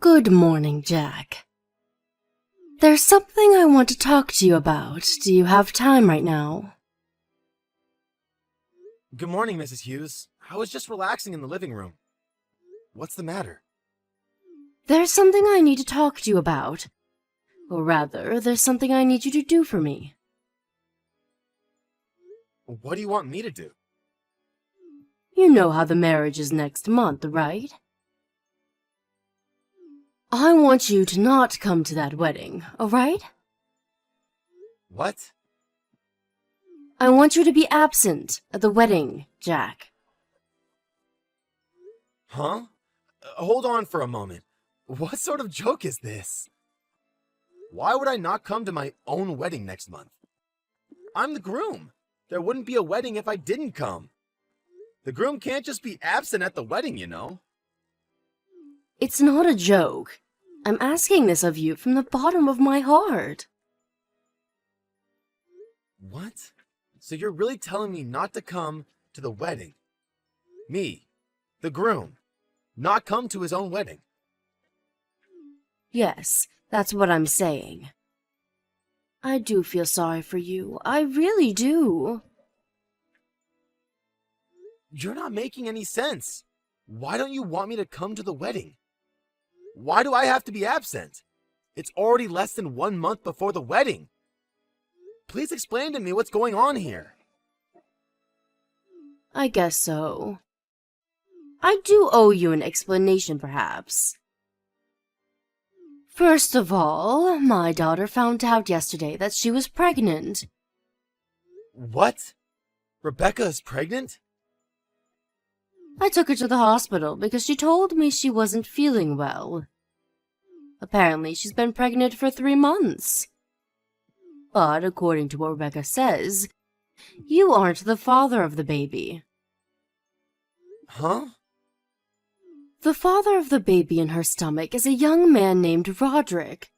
Good morning, Jack. There's something I want to talk to you about. Do you have time right now? Good morning, Mrs. Hughes. I was just relaxing in the living room. What's the matter? There's something I need to talk to you about. Or rather, there's something I need you to do for me. What do you want me to do? You know how the marriage is next month, right? I want you to not come to that wedding, alright? What? I want you to be absent at the wedding, Jack. Huh? Hold on for a moment. What sort of joke is this? Why would I not come to my own wedding next month? I'm the groom. There wouldn't be a wedding if I didn't come. The groom can't just be absent at the wedding, you know. It's not a joke. I'm asking this of you from the bottom of my heart. What? So you're really telling me not to come to the wedding? Me, the groom, not come to his own wedding? Yes, that's what I'm saying. I do feel sorry for you. I really do. You're not making any sense. Why don't you want me to come to the wedding? Why do I have to be absent? It's already less than 1 month before the wedding. Please explain to me what's going on here. I guess so. I do owe you an explanation, perhaps. First of all, my daughter found out yesterday that she was pregnant. What? Rebecca is pregnant? I took her to the hospital because she told me she wasn't feeling well. Apparently, she's been pregnant for 3 months. But according to what Rebecca says, you aren't the father of the baby. Huh? The father of the baby in her stomach is a young man named Roderick.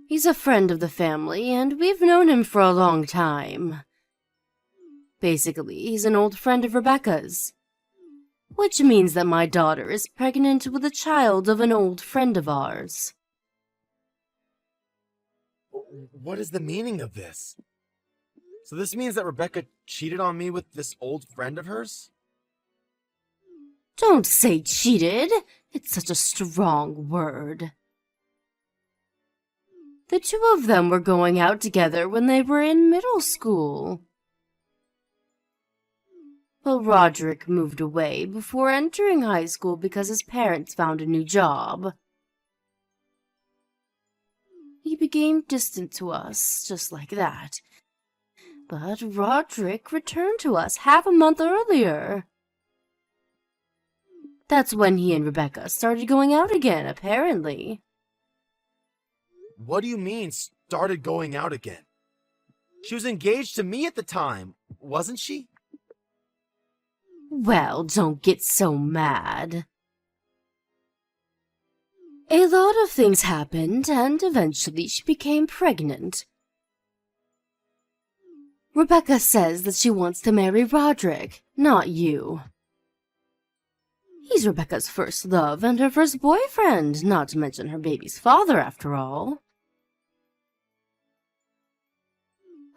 He's a friend of the family, and we've known him for a long time. Basically, he's an old friend of Rebecca's. Which means that my daughter is pregnant with a child of an old friend of ours. What is the meaning of this? So this means that Rebecca cheated on me with this old friend of hers? Don't say cheated. It's such a strong word. The two of them were going out together when they were in middle school. But Roderick moved away before entering high school because his parents found a new job. He became distant to us, just like that. But Roderick returned to us half a month earlier. That's when he and Rebecca started going out again, apparently. What do you mean, started going out again? She was engaged to me at the time, wasn't she? Well, don't get so mad. A lot of things happened, and eventually she became pregnant. Rebecca says that she wants to marry Roderick, not you. He's Rebecca's first love and her first boyfriend, not to mention her baby's father, after all.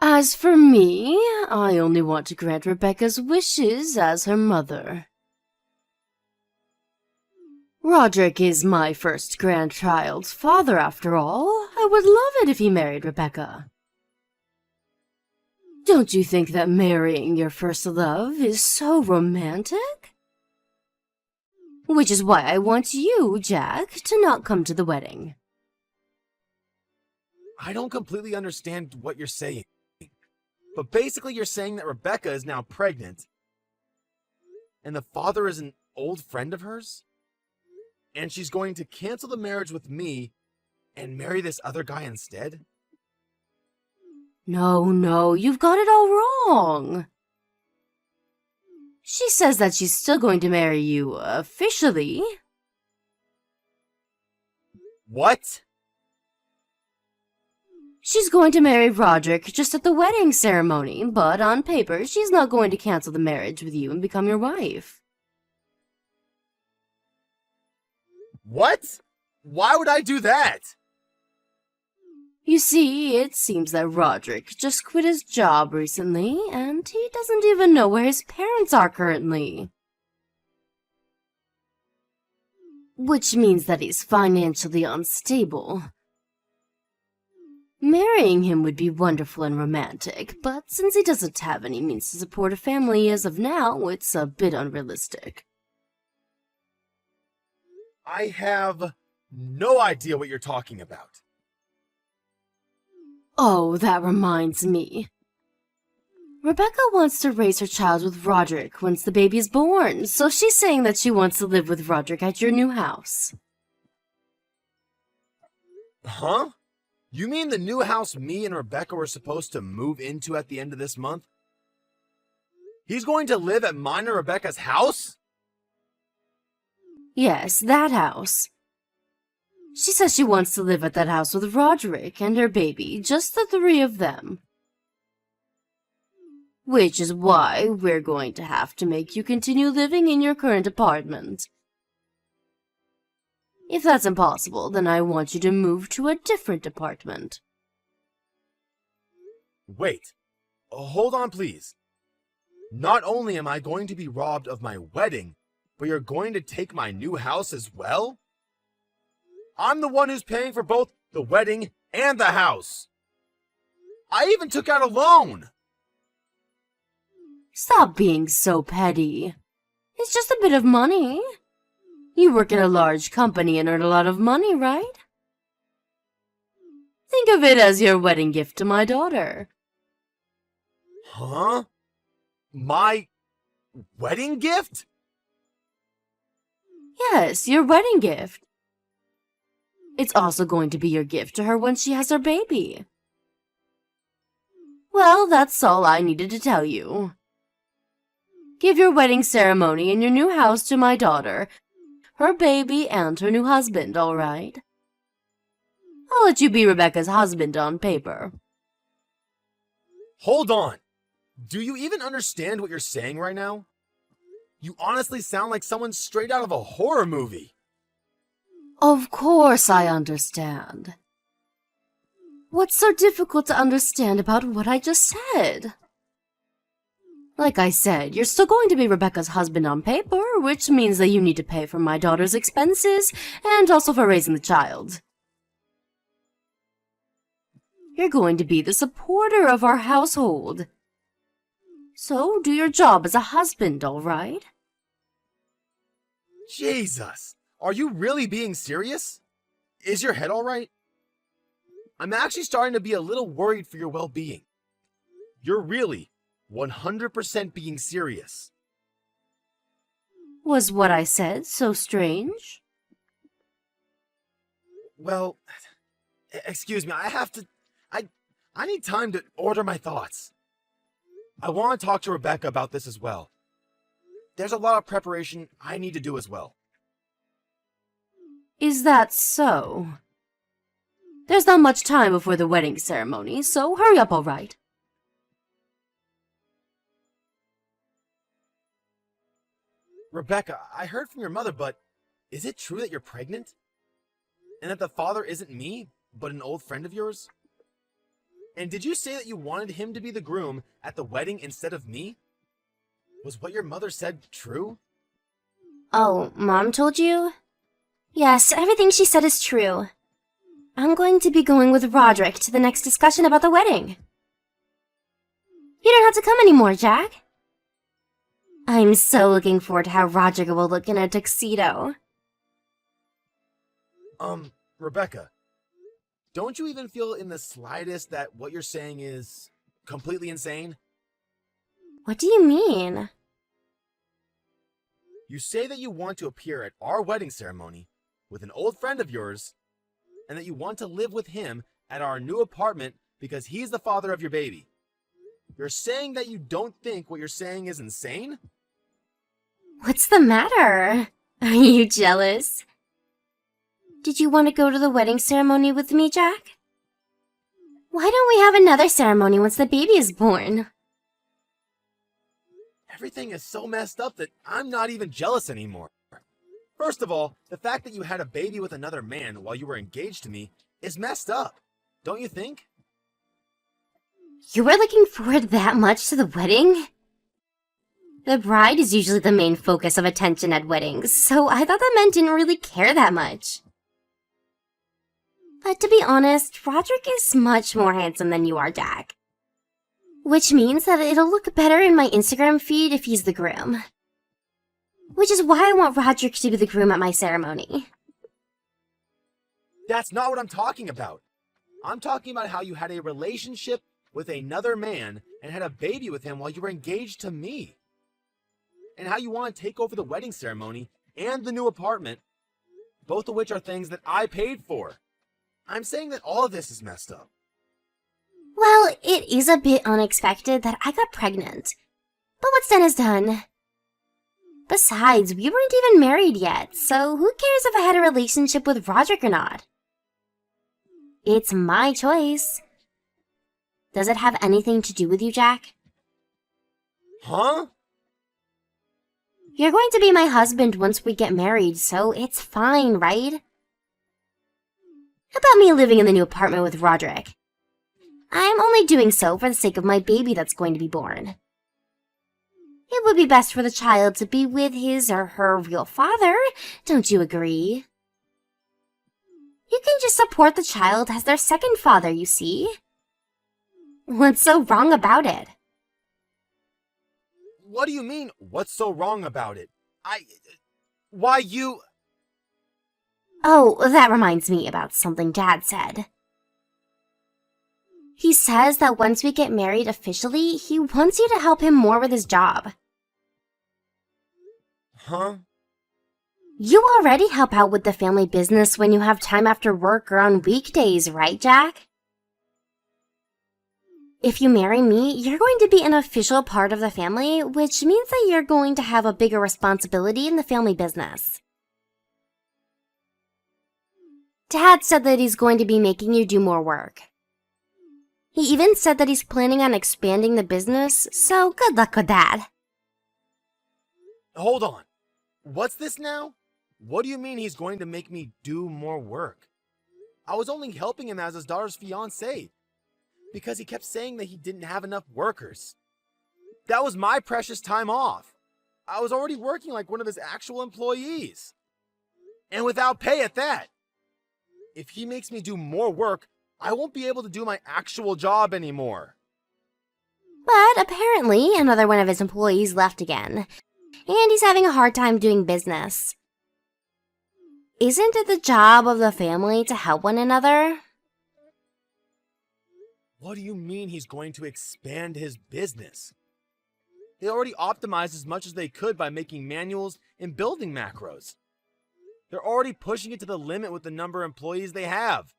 As for me, I only want to grant Rebecca's wishes as her mother. Roderick is my first grandchild's father, after all. I would love it if he married Rebecca. Don't you think that marrying your first love is so romantic? Which is why I want you, Jack, to not come to the wedding. I don't completely understand what you're saying. But basically you're saying that Rebecca is now pregnant, and the father is an old friend of hers? And she's going to cancel the marriage with me and marry this other guy instead? No, you've got it all wrong. She says that she's still going to marry you officially. What? She's going to marry Roderick just at the wedding ceremony, but on paper, she's not going to cancel the marriage with you and become your wife. What? Why would I do that? You see, it seems that Roderick just quit his job recently, and he doesn't even know where his parents are currently. Which means that he's financially unstable. Marrying him would be wonderful and romantic, but since he doesn't have any means to support a family as of now, it's a bit unrealistic. I have no idea what you're talking about. Oh, that reminds me. Rebecca wants to raise her child with Roderick once the baby is born, so she's saying that she wants to live with Roderick at your new house. Huh? You mean the new house me and Rebecca were supposed to move into at the end of this month? He's going to live at mine and Rebecca's house? Yes, that house. She says she wants to live at that house with Roderick and her baby, just the three of them. Which is why we're going to have to make you continue living in your current apartment. If that's impossible, then I want you to move to a different apartment. Wait. Hold on, please. Not only am I going to be robbed of my wedding, but you're going to take my new house as well? I'm the one who's paying for both the wedding and the house. I even took out a loan. Stop being so petty. It's just a bit of money. You work in a large company and earn a lot of money, right? Think of it as your wedding gift to my daughter. Huh? My wedding gift? Yes, your wedding gift. It's also going to be your gift to her when she has her baby. Well, that's all I needed to tell you. Give your wedding ceremony in your new house to my daughter, her baby, and her new husband, all right? I'll let you be Rebecca's husband on paper. Hold on. Do you even understand what you're saying right now? You honestly sound like someone straight out of a horror movie. Of course I understand. What's so difficult to understand about what I just said? Like I said, you're still going to be Rebecca's husband on paper, which means that you need to pay for my daughter's expenses and also for raising the child. You're going to be the supporter of our household. So do your job as a husband, all right? Jesus! Are you really being serious? Is your head all right? I'm actually starting to be a little worried for your well-being. You're really 100% being serious. Was what I said so strange? Well, excuse me, I need time to order my thoughts. I want to talk to Rebecca about this as well. There's a lot of preparation I need to do as well. Is that so? There's not much time before the wedding ceremony, so hurry up, all right? Rebecca, I heard from your mother, but is it true that you're pregnant? And that the father isn't me, but an old friend of yours? And did you say that you wanted him to be the groom at the wedding instead of me? Was what your mother said true? Oh, Mom told you? Yes, everything she said is true. I'm going to be going with Roderick to the next discussion about the wedding. You don't have to come anymore, Jack. I'm so looking forward to how Roderick will look in a tuxedo. Rebecca, don't you even feel in the slightest that what you're saying is completely insane? What do you mean? You say that you want to appear at our wedding ceremony with an old friend of yours, and that you want to live with him at our new apartment because he's the father of your baby. You're saying that you don't think what you're saying is insane? What's the matter? Are you jealous? Did you want to go to the wedding ceremony with me, Jack? Why don't we have another ceremony once the baby is born? Everything is so messed up that I'm not even jealous anymore. First of all, the fact that you had a baby with another man while you were engaged to me is messed up, don't you think? You were looking forward that much to the wedding? The bride is usually the main focus of attention at weddings, so I thought the men didn't really care that much. But to be honest, Roderick is much more handsome than you are, Jack. Which means that it'll look better in my Instagram feed if he's the groom. Which is why I want Roderick to be the groom at my ceremony. That's not what I'm talking about. I'm talking about how you had a relationship with another man and had a baby with him while you were engaged to me. And how you want to take over the wedding ceremony and the new apartment, both of which are things that I paid for. I'm saying that all of this is messed up. Well, it is a bit unexpected that I got pregnant. But what's done is done. Besides, we weren't even married yet, so who cares if I had a relationship with Roderick or not? It's my choice. Does it have anything to do with you, Jack? Huh? You're going to be my husband once we get married, so it's fine, right? About me living in the new apartment with Roderick. I'm only doing so for the sake of my baby that's going to be born. It would be best for the child to be with his or her real father, don't you agree? You can just support the child as their second father, you see? What's so wrong about it? What do you mean, what's so wrong about it? Why you... Oh, that reminds me about something Dad said. He says that once we get married officially, he wants you to help him more with his job. Huh? You already help out with the family business when you have time after work or on weekdays, right, Jack? If you marry me, you're going to be an official part of the family, which means that you're going to have a bigger responsibility in the family business. Dad said that he's going to be making you do more work. He even said that he's planning on expanding the business, so good luck with that. Hold on. What's this now? What do you mean he's going to make me do more work? I was only helping him as his daughter's fiancée, because he kept saying that he didn't have enough workers. That was my precious time off. I was already working like one of his actual employees. And without pay at that. If he makes me do more work, I won't be able to do my actual job anymore. But apparently, another one of his employees left again, and he's having a hard time doing business. Isn't it the job of the family to help one another? What do you mean he's going to expand his business? They already optimized as much as they could by making manuals and building macros. They're already pushing it to the limit with the number of employees they have.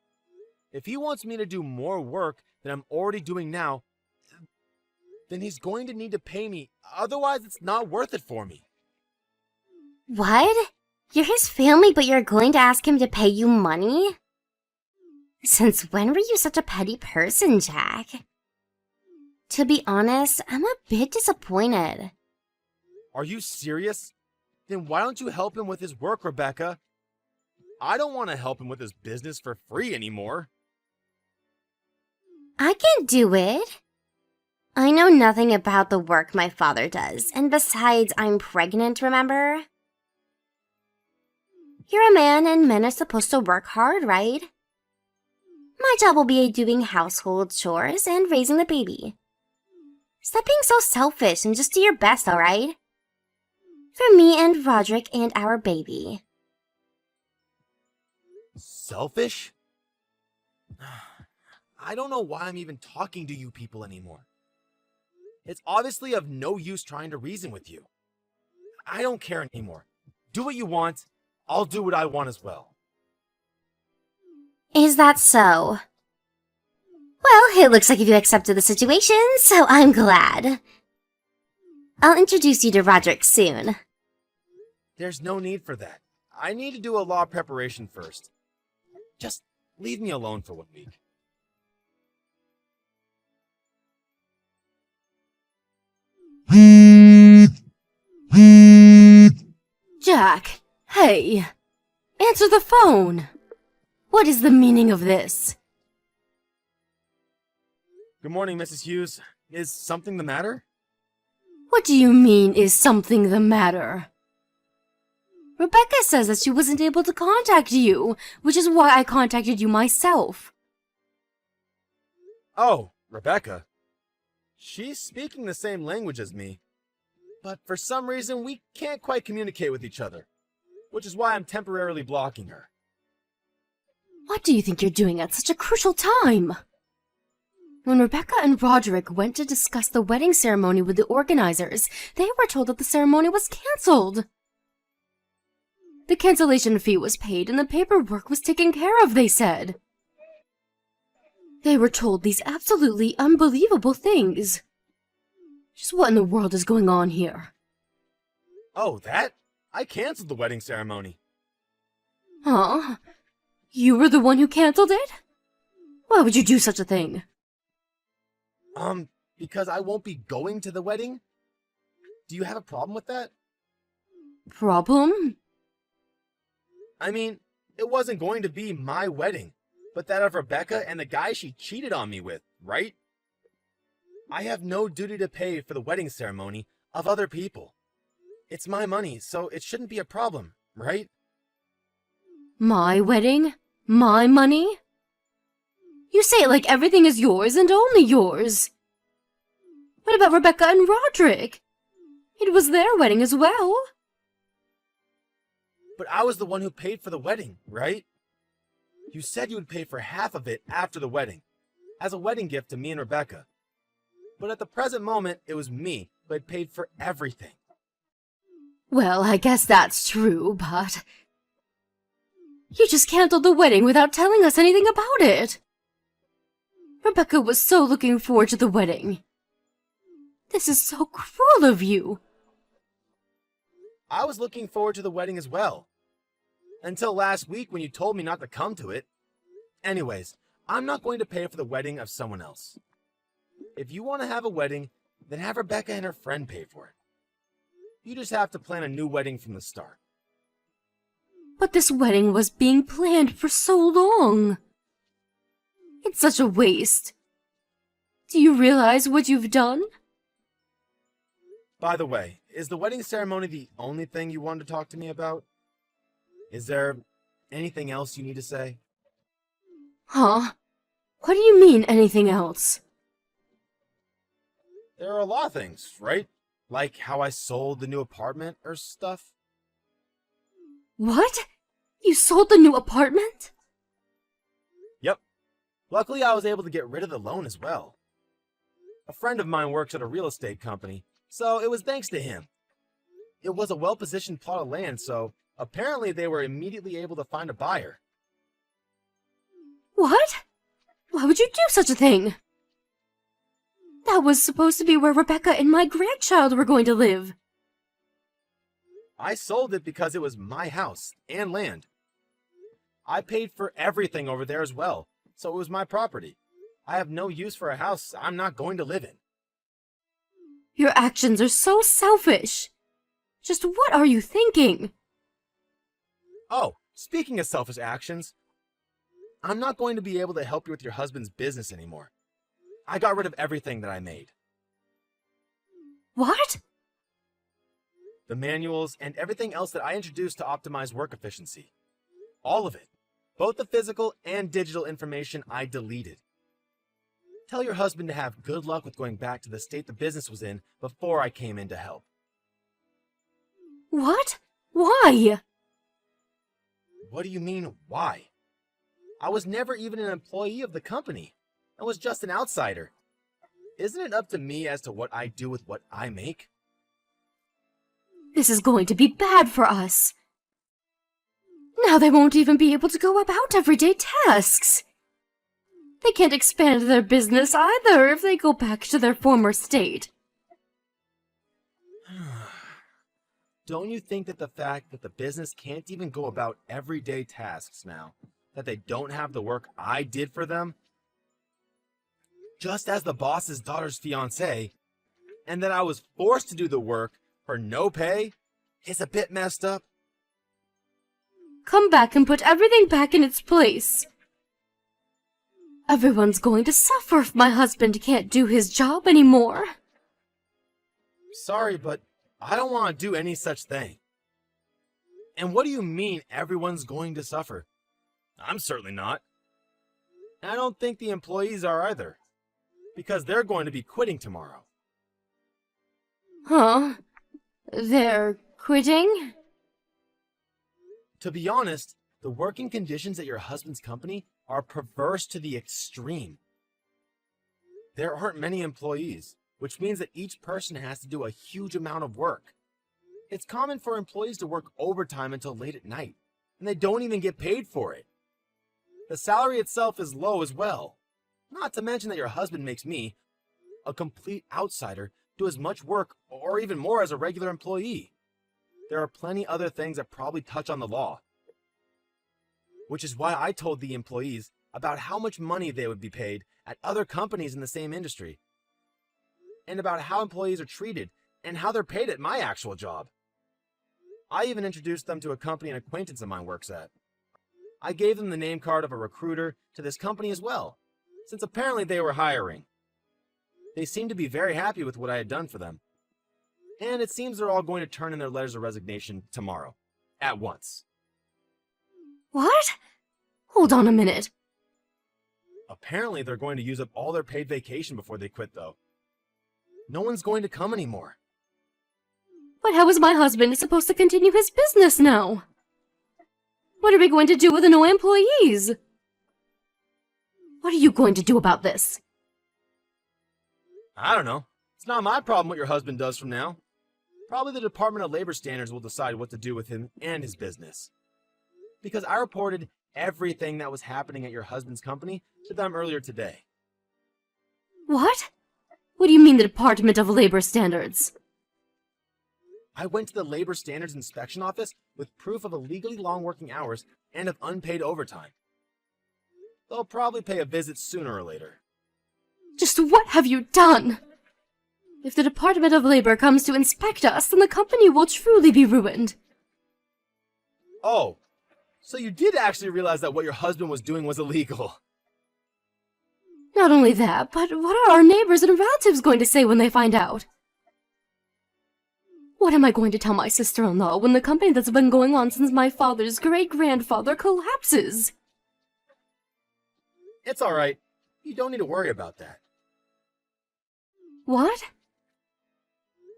If he wants me to do more work than I'm already doing now, then he's going to need to pay me. Otherwise, it's not worth it for me. What? You're his family, but you're going to ask him to pay you money? Since when were you such a petty person, Jack? To be honest, I'm a bit disappointed. Are you serious? Then why don't you help him with his work, Rebecca? I don't want to help him with his business for free anymore. I can do it. I know nothing about the work my father does, and besides, I'm pregnant, remember? You're a man, and men are supposed to work hard, right? My job will be doing household chores and raising the baby. Stop being so selfish and just do your best, alright? For me and Roderick and our baby. Selfish? I don't know why I'm even talking to you people anymore. It's obviously of no use trying to reason with you. I don't care anymore. Do what you want. I'll do what I want as well. Is that so? Well, it looks like you accepted the situation, so I'm glad. I'll introduce you to Roderick soon. There's no need for that. I need to do a law preparation first. Just leave me alone for 1 week. Jack, Hey, answer the phone! What is the meaning of this? Good morning, Mrs. Hughes. Is something the matter? What do you mean, is something the matter? Rebecca says that she wasn't able to contact you, which is why I contacted you myself. Oh, Rebecca. She's speaking the same language as me. But for some reason, we can't quite communicate with each other. Which is why I'm temporarily blocking her. What do you think you're doing at such a crucial time? When Rebecca and Roderick went to discuss the wedding ceremony with the organizers, they were told that the ceremony was cancelled. The cancellation fee was paid and the paperwork was taken care of, they said. They were told these absolutely unbelievable things. Just what in the world is going on here? Oh, that? I canceled the wedding ceremony. Huh? You were the one who cancelled it? Why would you do such a thing? Because I won't be going to the wedding? Do you have a problem with that? Problem? I mean, it wasn't going to be my wedding, but that of Rebecca and the guy she cheated on me with, right? I have no duty to pay for the wedding ceremony of other people. It's my money, so it shouldn't be a problem, right? My wedding? My money? You say it like everything is yours and only yours. What about Rebecca and Roderick? It was their wedding as well. But I was the one who paid for the wedding, right? You said you would pay for half of it after the wedding, as a wedding gift to me and Rebecca. But at the present moment, it was me who had paid for everything. Well, I guess that's true, but... You just canceled the wedding without telling us anything about it. Rebecca was so looking forward to the wedding. This is so cruel of you. I was looking forward to the wedding as well. Until last week when you told me not to come to it. Anyways, I'm not going to pay for the wedding of someone else. If you want to have a wedding, then have Rebecca and her friend pay for it. You just have to plan a new wedding from the start. But this wedding was being planned for so long. It's such a waste. Do you realize what you've done? By the way, is the wedding ceremony the only thing you wanted to talk to me about? Is there anything else you need to say? Huh? What do you mean, anything else? There are a lot of things, right? Like how I sold the new apartment or stuff. What? You sold the new apartment? Yep. Luckily, I was able to get rid of the loan as well. A friend of mine works at a real estate company, so it was thanks to him. It was a well-positioned plot of land, so apparently they were immediately able to find a buyer. What? Why would you do such a thing? That was supposed to be where Rebecca and my grandchild were going to live. I sold it because it was my house and land. I paid for everything over there as well, so it was my property. I have no use for a house I'm not going to live in. Your actions are so selfish. Just what are you thinking? Oh, speaking of selfish actions, I'm not going to be able to help you with your husband's business anymore. I got rid of everything that I made. What? The manuals and everything else that I introduced to optimize work efficiency. All of it. Both the physical and digital information I deleted. Tell your husband to have good luck with going back to the state the business was in before I came in to help. What? Why? What do you mean, why? I was never even an employee of the company. I was just an outsider. Isn't it up to me as to what I do with what I make? This is going to be bad for us. Now they won't even be able to go about everyday tasks. They can't expand their business either if they go back to their former state. Don't you think that the fact that the business can't even go about everyday tasks now, that they don't have the work I did for them, just as the boss's daughter's fiancé, and that I was forced to do the work for no pay, is a bit messed up? come back and put everything back in its place. Everyone's going to suffer if my husband can't do his job anymore. Sorry, but I don't want to do any such thing. And what do you mean everyone's going to suffer? I'm certainly not. And I don't think the employees are either, because they're going to be quitting tomorrow. Huh? They're quitting? To be honest, the working conditions at your husband's company are perverse to the extreme. There aren't many employees, which means that each person has to do a huge amount of work. It's common for employees to work overtime until late at night, and they don't even get paid for it. The salary itself is low as well. Not to mention that your husband makes me, a complete outsider, do as much work or even more as a regular employee. There are plenty other things that probably touch on the law. Which is why I told the employees about how much money they would be paid at other companies in the same industry. And about how employees are treated and how they're paid at my actual job. I even introduced them to a company an acquaintance of mine works at. I gave them the name card of a recruiter to this company as well, since apparently they were hiring. They seemed to be very happy with what I had done for them. And it seems they're all going to turn in their letters of resignation tomorrow. At once. What? Hold on a minute. Apparently they're going to use up all their paid vacation before they quit, though. No one's going to come anymore. But how is my husband supposed to continue his business now? What are we going to do with the no employees? What are you going to do about this? I don't know. It's not my problem what your husband does from now. Probably the Department of Labor Standards will decide what to do with him and his business. Because I reported everything that was happening at your husband's company to them earlier today. What? What do you mean the Department of Labor Standards? I went to the Labor Standards Inspection Office with proof of illegally long working hours and of unpaid overtime. They'll probably pay a visit sooner or later. Just what have you done? If the Department of Labor comes to inspect us, then the company will truly be ruined. Oh, so you did actually realize that what your husband was doing was illegal. Not only that, but what are our neighbors and relatives going to say when they find out? What am I going to tell my sister-in-law when the company that's been going on since my father's great-grandfather collapses? It's alright. You don't need to worry about that. What?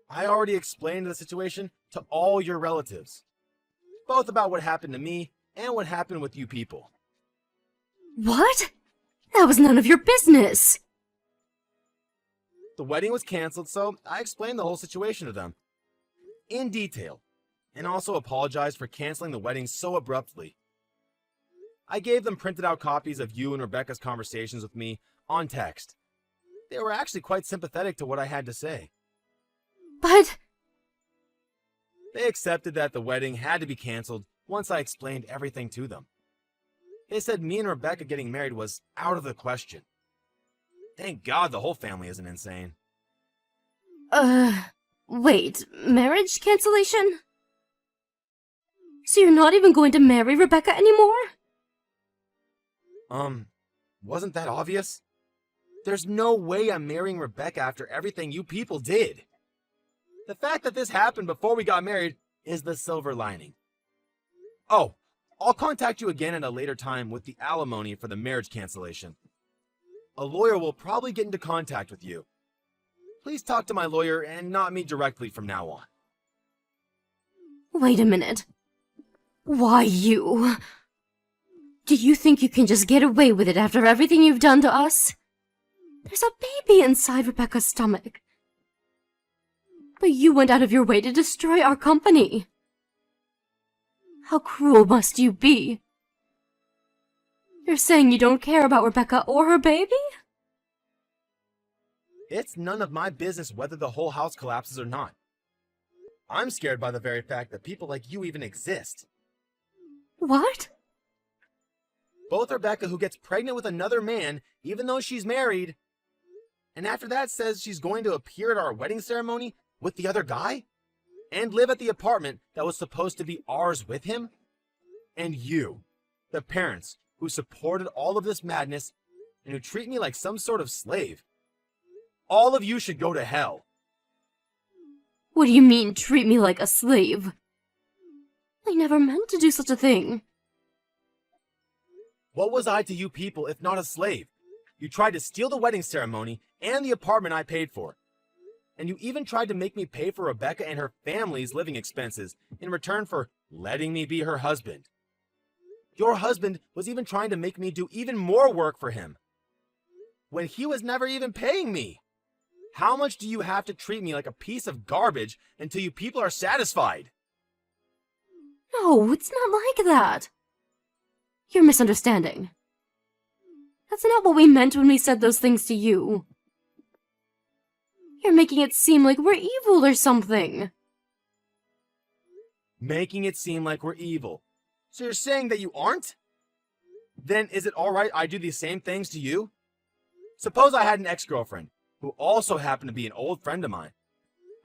I already explained the situation to all your relatives. Both about what happened to me and what happened with you people. What? That was none of your business. The wedding was canceled, so I explained the whole situation to them. In detail. And also apologized for canceling the wedding so abruptly. I gave them printed out copies of you and Rebecca's conversations with me on text. They were actually quite sympathetic to what I had to say. But... They accepted that the wedding had to be canceled once I explained everything to them. They said me and Rebecca getting married was out of the question. Thank God the whole family isn't insane. Wait, marriage cancellation? So you're not even going to marry Rebecca anymore? Wasn't that obvious? There's no way I'm marrying Rebecca after everything you people did. The fact that this happened before we got married is the silver lining. Oh, I'll contact you again at a later time with the alimony for the marriage cancellation. A lawyer will probably get into contact with you. Please talk to my lawyer and not me directly from now on. Wait a minute. Why you? Do you think you can just get away with it after everything you've done to us? There's a baby inside Rebecca's stomach. But you went out of your way to destroy our company. How cruel must you be? You're saying you don't care about Rebecca or her baby? It's none of my business whether the whole house collapses or not. I'm scared by the very fact that people like you even exist. What? Both Rebecca, who gets pregnant with another man, even though she's married, and after that says she's going to appear at our wedding ceremony with the other guy, and live at the apartment that was supposed to be ours with him, And you, the parents who supported all of this madness and who treat me like some sort of slave. All of you should go to hell. What do you mean, treat me like a slave? I never meant to do such a thing. What was I to you people if not a slave? You tried to steal the wedding ceremony and the apartment I paid for. And you even tried to make me pay for Rebecca and her family's living expenses in return for letting me be her husband. Your husband was even trying to make me do even more work for him, when he was never even paying me. How much do you have to treat me like a piece of garbage until you people are satisfied? No, it's not like that. You're misunderstanding. That's not what we meant when we said those things to you. You're making it seem like we're evil or something. Making it seem like we're evil. So you're saying that you aren't? Then is it alright I do these same things to you? Suppose I had an ex-girlfriend who also happened to be an old friend of mine.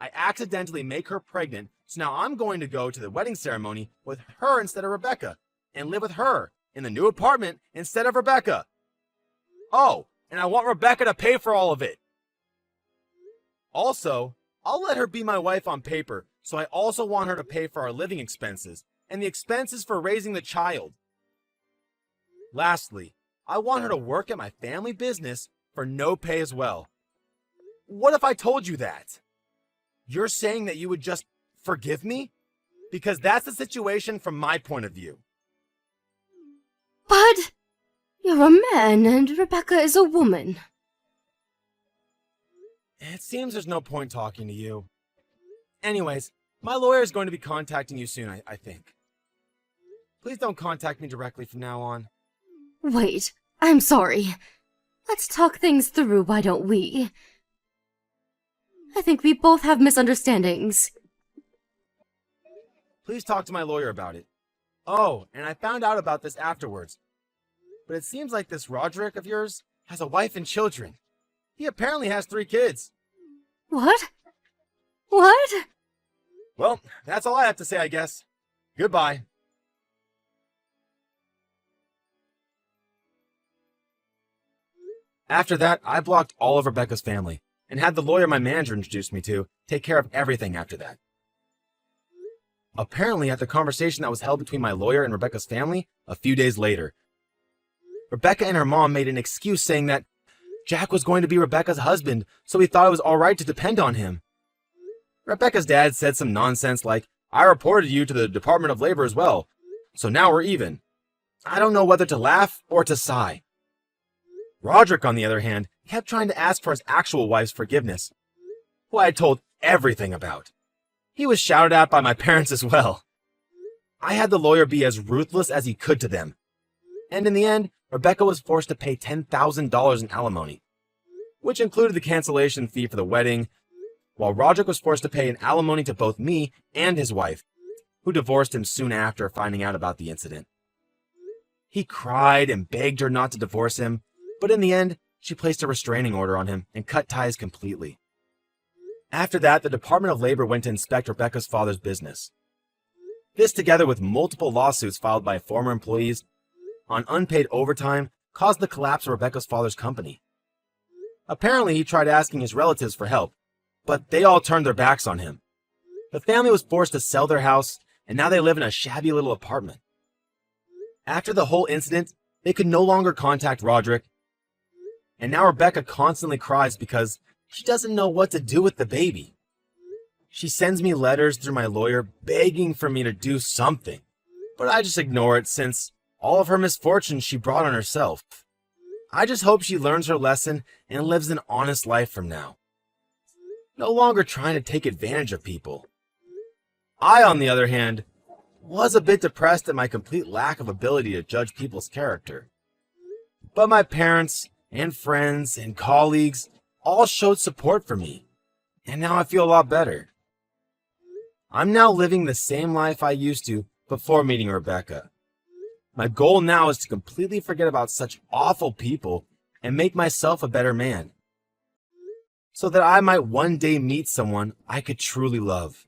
I accidentally make her pregnant, so now I'm going to go to the wedding ceremony with her instead of Rebecca, and live with her in the new apartment instead of Rebecca. Oh, and I want Rebecca to pay for all of it. Also, I'll let her be my wife on paper, so I also want her to pay for our living expenses and the expenses for raising the child. Lastly, I want her to work at my family business for no pay as well. What if I told you that? You're saying that you would just forgive me? Because that's the situation from my point of view. But you're a man and Rebecca is a woman. It seems there's no point talking to you. Anyways, my lawyer is going to be contacting you soon, I think. Please don't contact me directly from now on. Wait, I'm sorry. Let's talk things through, why don't we? I think we both have misunderstandings. Please talk to my lawyer about it. Oh, and I found out about this afterwards. But it seems like this Roderick of yours has a wife and children. He apparently has 3 kids. What? What? Well, that's all I have to say, I guess. Goodbye. After that, I blocked all of Rebecca's family and had the lawyer my manager introduced me to take care of everything after that. Apparently, at the conversation that was held between my lawyer and Rebecca's family a few days later, Rebecca and her mom made an excuse saying that Jack was going to be Rebecca's husband, so he thought it was alright to depend on him. Rebecca's dad said some nonsense like, I reported you to the Department of Labor as well, so now we're even. I don't know whether to laugh or to sigh. Roderick, on the other hand, kept trying to ask for his actual wife's forgiveness, who I had told everything about. He was shouted at by my parents as well. I had the lawyer be as ruthless as he could to them. And in the end, Rebecca was forced to pay $10,000 in alimony, which included the cancellation fee for the wedding, while Roderick was forced to pay an alimony to both me and his wife, who divorced him soon after finding out about the incident. He cried and begged her not to divorce him, but in the end, she placed a restraining order on him and cut ties completely. After that, the Department of Labor went to inspect Rebecca's father's business. This, together with multiple lawsuits filed by former employees on unpaid overtime, caused the collapse of Rebecca's father's company. Apparently, he tried asking his relatives for help, but they all turned their backs on him. The family was forced to sell their house, and now they live in a shabby little apartment. After the whole incident, they could no longer contact Roderick, and now Rebecca constantly cries because she doesn't know what to do with the baby. She sends me letters through my lawyer begging for me to do something, but I just ignore it since all of her misfortunes she brought on herself. I just hope she learns her lesson and lives an honest life from now. No longer trying to take advantage of people. I, on the other hand, was a bit depressed at my complete lack of ability to judge people's character. But my parents and friends and colleagues all showed support for me, and now I feel a lot better. I'm now living the same life I used to before meeting Rebecca. My goal now is to completely forget about such awful people and make myself a better man, so that I might one day meet someone I could truly love.